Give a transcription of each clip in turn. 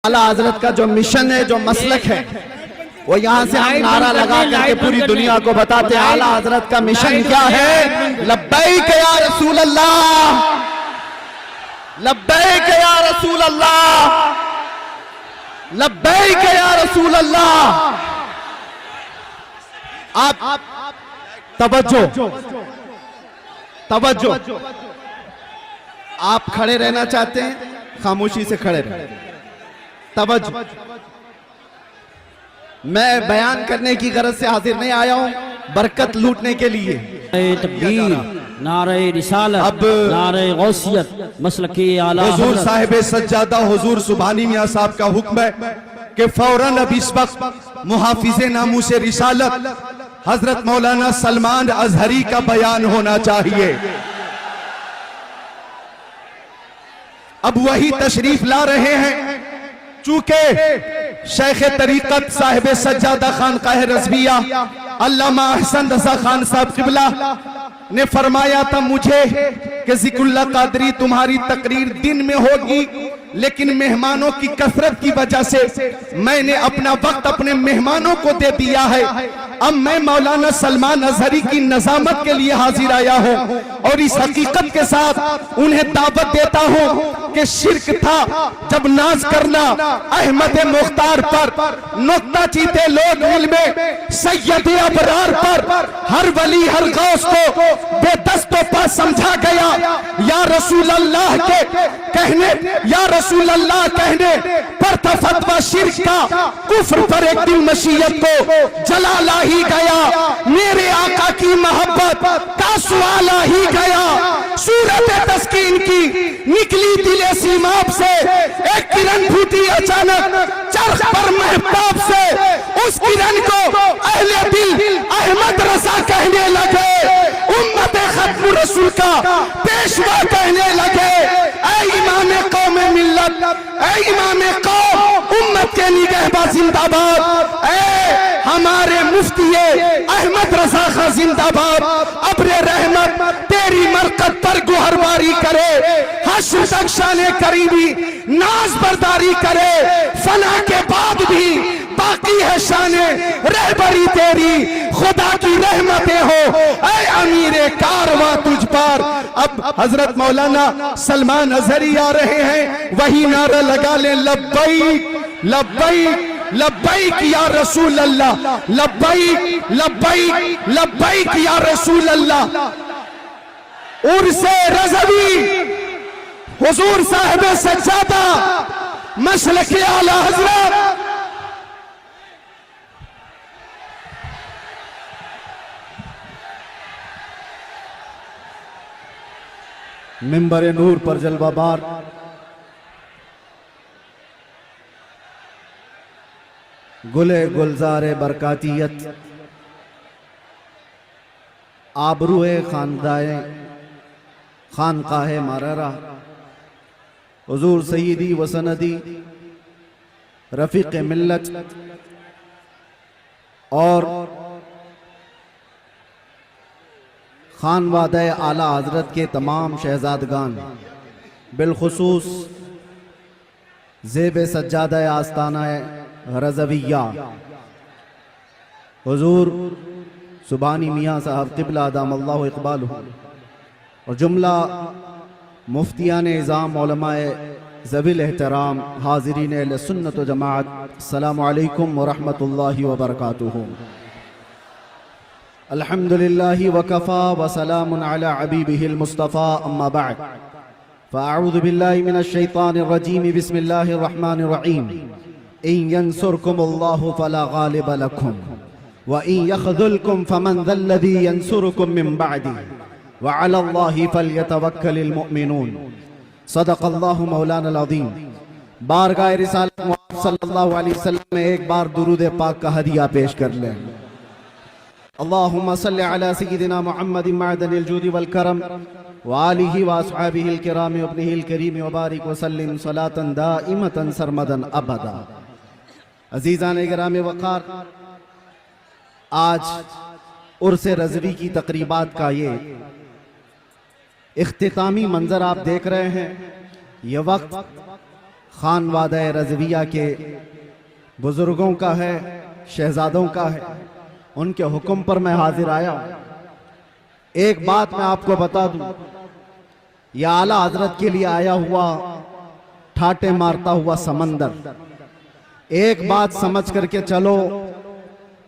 आला हजरत का जो मिशन है, जो मसलक है, वो यहाँ से हम नारा लगा करके पूरी दुनिया को बताते हैं आला हजरत का मिशन क्या है। लब्बैक या रसूल अल्लाह, लब्बैक या रसूल अल्लाह, लब्बैक या रसूल अल्लाह। आप तवज्जो तवज्जो, आप खड़े रहना चाहते हैं, खामोशी से खड़े रहें। तवज्जो, मैं बयान करने की गरज से हाजिर नहीं आया हूं, बरकत लूटने के लिए। तकबीर, नारे रिसालत, नारे गौसियत, मसलके आला हुजूर साहिब सज्जादा हुजूर सुभानी मियां साहब का हुक्म है कि फौरन अब इस वक्त मुहाफिजे नामूसे रिसालत हजरत मौलाना सलमान अजहरी का बयान होना चाहिए। अब वही तशरीफ ला रहे हैं, चूंकि शेख तरीकत साहिब सज्जादा खान काहे रज़विया अल्लामा अहसन रज़ा खान साहब क़िबला ने फरमाया था मुझे कि ज़िक्रुल्लाह क़ादरी तुम्हारी तकरीर दिन में होगी, लेकिन मेहमानों की कसरत की वजह से मैंने अपना वक्त अपने मेहमानों को दे दिया है। अब मैं मौलाना सलमान अजहरी की नज़ामत के लिए हाजिर आया हूँ और इस हकीकत के साथ उन्हें दावत देता हूँ कि शिर्क था जब नाज करना अहमद मुख्तार पर, नुक्ता चीते लोग इल्मे सैयद अबरार पर, हर वली हर गौस को बेदस्तों पर समझा गया। या रसूल अल्लाह के कहने, या रसूल अल्लाह कहने पर था फतवा शिर्क का, कुफ्र पर एक दिन मशीयत को जला ला ही गया। मेरे आका की मोहब्बत का सवाल आ ही गया। सूरत तस्कीन की निकली दिले सीमाब से, एक किरण फूटी अचानक चरख पर महताब से, उस किरण को अहले दिल अहमद रजा कहने लगे, उम्मत खत्म रसूल का पेशवा कहने लगे। ऐ इमाम कौम मिल्लत, ऐ इमाम कौम उम्मत के निगहबा जिंदाबाद, ऐ हमारे मुफ्ती अहमद रजा खां जिंदाबाद। अब्रे रहमत तेरी मरकत पर गुहरबारी करे, हश्र तक शाने करीबी नाज बरदारी करे, फना के बाद भी बाकी है शाने रहबरी तेरी, खुदा की रहमतें हो ऐ अमीरे कारवां तुझ पर। अब हजरत मौलाना सलमान अजहरी आ रहे हैं, वही नारा लगा ले, लब्बैक लब्बैक लब्बैक या रसूल अल्लाह, लब्बैक लब्बैक लब्बैक या रसूल अल्लाह। उर्से रज़वी हुजूर साहिब सज्जादा मसलके आला हजरत मिंबर नूर पर जलवाबार गुले गुलजारे बरकातियत आबरूए खानदाए खानकाहे माररा हुजूर सईदी वसनदी रफीक मिल्लत और खानवादे आला हजरत के तमाम शहजादगान, बिलखुसूस ज़ेब सज्जादा आस्ताना रज़विया हुजूर सुभानी मियाँ साहब क़िबला अदामल्लाहु इक़बालहु और जुमला मुफ्तियान निज़ाम उलमाए ज़विल एहतराम हाज़िरीन अहले सुन्नत व जमाअत, अस्सलामु अलैकुम व रहमतुल्लाहि व बरकातुहू। अल्हम्दुलिल्लाहि व कफ़ा व सलामुन अला हबीबिहिल मुस्तफ़ा, अम्मा बअद, फ़अऊज़ु बिल्लाहि मिनश शैतानिर रजीम, बिस्मिल्लाहिर रहमानिर रहीम। इन यंसुरकुमुल्लाहु फला गालिब लकुम व इन यख़ज़ुलकुम फमन ज़ल्लज़ी यंसुरुकुम मिन बअदी व अलल्लाहि फल्यतवक्कलिल मुमिनून। सदक़ल्लाहु मौलाना अज़ीम। बारगाह रिसालत मुहम्मद सल्लल्लाहु अलैहि वसल्लम में एक बार दुरूद पाक का हदिया पेश कर लें। अल्लाहुम्मा सल्लि अला सय्यिदिना मुहम्मदिन मअदनिल जूदि वल करम व आलिहि व अस्हाबिहिल किराम व इब्निहिल करीम व बारिक व सल्लिम सलातन दाइमतन सरमदन अबदा। अजीज़ान गिराम वक़ार, आज उर्से रज़वी की तकरीबात का ये इख्तितामी मंजर आप देख रहे हैं। ये वक्त खानवादा रज़विया के बुजुर्गों का है, शहजादों का है, उनके हुक्म पर मैं हाजिर आया हूं। एक बात मैं आपको बता दूं, यह आला हजरत के लिए आया हुआ ठाटे मारता हुआ समंदर। एक बात समझ करके चलो,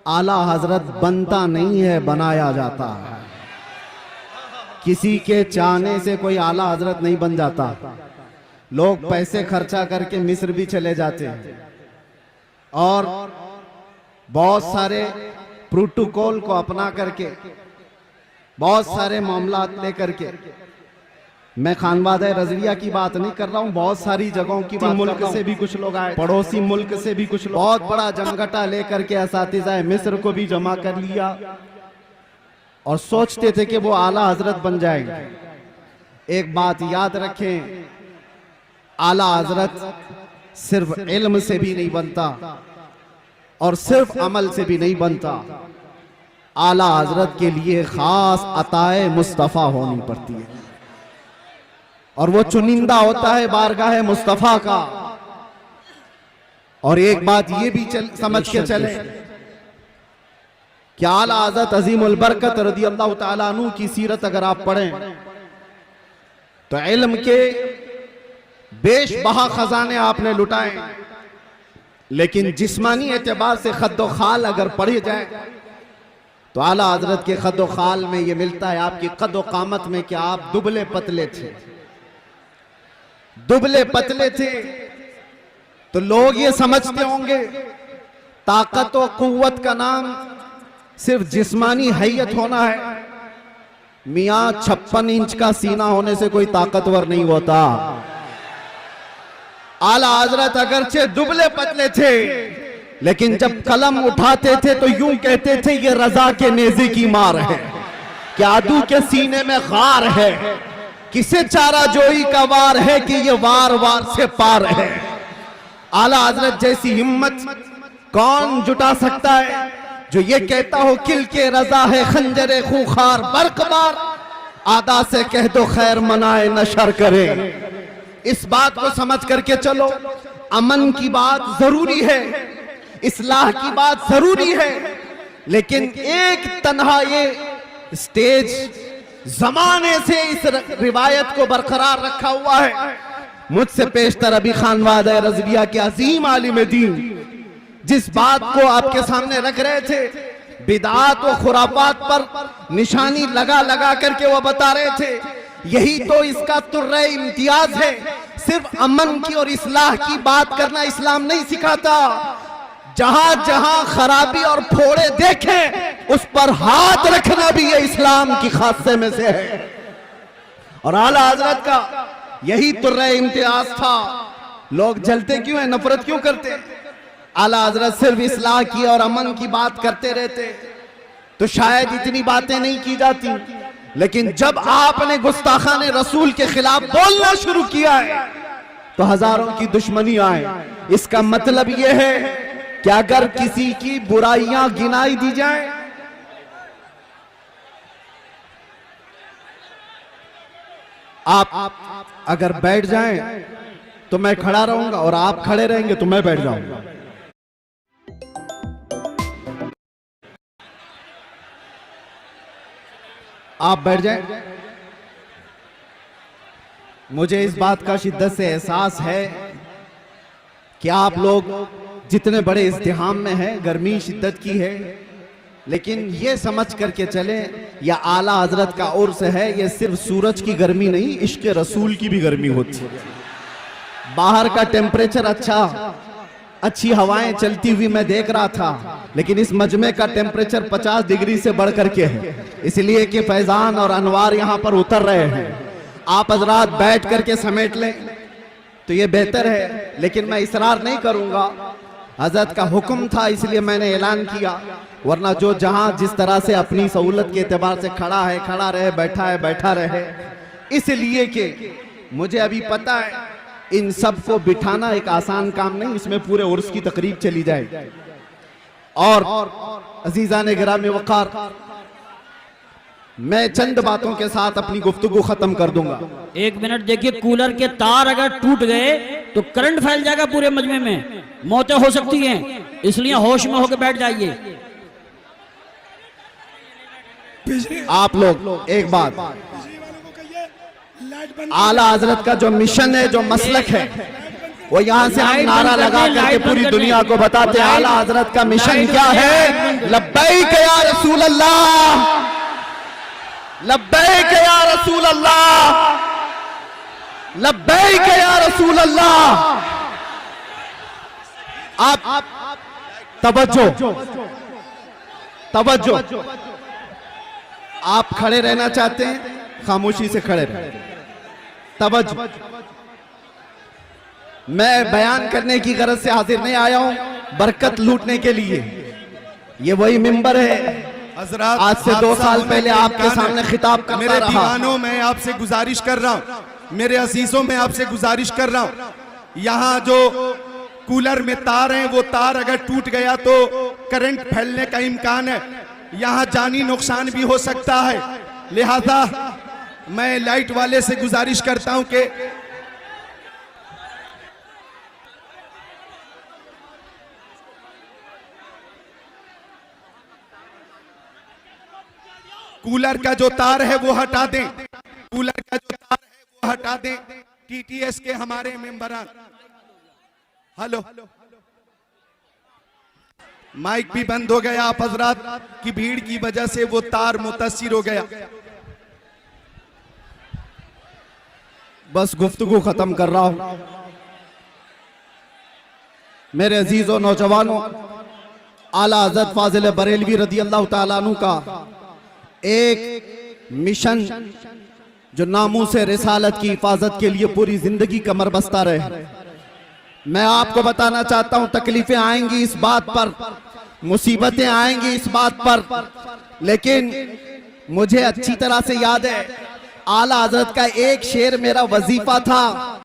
आला हजरत बनता नहीं है, बनाया जाता है। किसी के चाहने से कोई आला हजरत नहीं बन जाता। लोग पैसे खर्चा करके मिस्र भी चले जाते हैं और बहुत सारे प्रोटोकॉल को अपना करके, बहुत सारे मामला लेकर के, मैं खानवादा रज़विया की बात नहीं कर रहा हूं, बहुत सारी जगहों की बात, मुल्क से भी कुछ लोग आए, पड़ोसी मुल्क से भी कुछ लोग, बहुत बड़ा जमघटा लेकर के असातिज़ा मिस्र को भी जमा कर लिया और सोचते थे कि वो आला हजरत बन जाएंगे। एक बात याद रखें, आला हजरत सिर्फ इल्म से भी नहीं बनता और सिर्फ अमल से भी नहीं बनता। आला हजरत के लिए खास अताए मुस्तफ़ा होनी पड़ती है और वो चुनिंदा होता है बारगाह मुस्तफ़ा का। और एक बात ये भी समझ के चले कि आला हज़रत अज़ीमुल बरकत रज़ियल्लाहु ताला अन्हु की सीरत अगर आप पढ़ें तो इल्म के बेशबहा खजाने आपने लुटाए, लेकिन जिस्मानी एतबार से खद्दो खाल अगर पढ़े जाए तो आला हजरत के खद्दो खाल में ये मिलता है आपकी कद्दो कामत में कि आप दुबले पतले थे। दुबले पतले थे तो लोग ये समझते होंगे ताकत और कुव्वत का नाम सिर्फ जिस्मानी हैयत होना है। मियां 56 इंच का सीना होने से कोई ताकतवर नहीं होता। आला हजरत अगरचे दुबले पतले थे, लेकिन जब कलम उठाते थे तो यूं कहते थे ये रजा के नेज़े की मार है, कि आदू के सीने में गार है, किसे चारा जोई का वार है कि ये वार वार से पार है। आला हजरत जैसी हिम्मत कौन जुटा सकता है जो ये कहता हो किल के रजा है खंजरे खूखार बरकबार, आदा से कह दो खैर मनाए नशर करे। इस बात को समझ करके चलो, अमन की बात जरूरी है, इस्लाह की बात जरूरी है, लेकिन एक तन्हा ये स्टेज जमाने से इस रिवायत को बरकरार रखा हुआ है। मुझसे पेशतर अभी खानवादा रज़विया के अजीम आलिम दीन जिस बात को आपके सामने रख रहे थे, बिदात व खुराफात पर निशानी लगा लगा करके वो बता रहे थे, यही तो इसका तुर्रे इम्तियाज है। सिर्फ अमन की और इस्लाह की बात करना इस्लाम नहीं सिखाता। जहां जहां खराबी और फोड़े देखें उस पर हाथ रखना भी ये इस्लाम की खासे में से है। और आला हजरत का यही तुर्रे इम्तियाज था। लोग जलते क्यों हैं, नफरत क्यों करते? आला हजरत सिर्फ इस्लाह की और अमन की बात करते रहते तो शायद इतनी बातें नहीं की जाती, लेकिन जब आपने गुस्ताखाने रसूल के खिलाफ बोलना शुरू किया है तो हजारों की दुश्मनी आए। इसका मतलब यह है कि अगर किसी की बुराइयां गिनाई दी जाए, आप अगर बैठ जाएं तो मैं खड़ा रहूंगा और आप खड़े रहेंगे तो मैं बैठ जाऊंगा। आप बैठ जाएं। मुझे इस बात का शिद्दत से एहसास है कि आप लोग जितने बड़े इज़्तिहाम में हैं, गर्मी शिद्दत की है, लेकिन ये समझ करके चले या आला हजरत का उर्स है, ये सिर्फ सूरज की गर्मी नहीं, इश्क रसूल की भी गर्मी होती है। बाहर का टेम्परेचर अच्छी हवाएं चलती हुई मैं देख रहा था, लेकिन इस मजमे का टेम्परेचर 50 डिग्री से बढ़ करके है, इसलिए कि फैजान और अनवार यहाँ पर उतर रहे हैं। आप हजरात बैठ करके समेट लें तो ये बेहतर है, लेकिन मैं इसरार नहीं करूंगा। हजरत का हुक्म था इसलिए मैंने ऐलान किया, वरना जो जहां जिस तरह से अपनी सहूलत के एतबार से खड़ा है खड़ा रहे, बैठा है बैठा रहे। इसलिए कि मुझे अभी पता है इन सब को बिठाना एक आसान काम नहीं, इसमें पूरे उर्स की तकरीब चली जाए। और अजीजा ने गिरामी वकार, मैं चंद बातों के साथ अपनी गुफ्तगू खत्म कर दूंगा। 1 मिनट देखिए, कूलर के तार अगर टूट गए तो करंट फैल जाएगा पूरे मजमे में, मौतें हो सकती हैं, इसलिए होश में होकर बैठ जाइए। आप लोग एक बात, आला हजरत का जो मिशन है, जो मसलक है, वो यहाँ से हम नारा लगा करके पूरी दुनिया को बताते हैं आला हजरत का मिशन क्या है। लब्बैक या रसूल अल्लाह, लब्बैक या रसूल अल्लाह, लब्बैक या रसूल अल्लाह। आप तवज्जो, तवज्जो। आप खड़े रहना चाहते हैं, खामोशी से खड़े रहें। तवज्जो। मैं बयान करने की गरज से हाजिर नहीं आया हूं, बरकत लूटने के लिए। ये वही मिंबर है हजरात, आज से 2 साल पहले आपके सामने खिताब करता मेरे रहा। दीवानों में आपसे गुजारिश कर रहा हूं, मेरे अजीजों में आपसे गुजारिश कर रहा हूं, यहाँ जो कूलर में तार हैं, वो तार अगर टूट गया तो करंट फैलने का इम्कान है, यहाँ जानी नुकसान भी हो सकता है। लिहाजा मैं लाइट वाले से गुजारिश करता हूं कि कूलर का जो तार है वो हटा दें, कूलर का जो तार है वो हटा दें। टीटीएस के हमारे मेंबरान, हेलो, माइक भी बंद हो गया, आप हजरात की भीड़ की वजह से वो तार मुतासिर हो गया। बस गुफ्तगू खत्म कर रहा हूं। मेरे अजीजों नौजवानों, आला हज़रत फाजिल बरेलवी रदी अल्लाह ताला अन्हु का एक मिशन जो नामों से रिसालत की हिफाजत के लिए पूरी जिंदगी कमर बस्ता रहे। मैं आपको बताना चाहता हूं, तकलीफें आएंगी इस बात पर, मुसीबतें आएंगी इस बात पर, लेकिन मुझे अच्छी तरह से याद है आला हज़रत का एक शेर मेरा वजीफा था।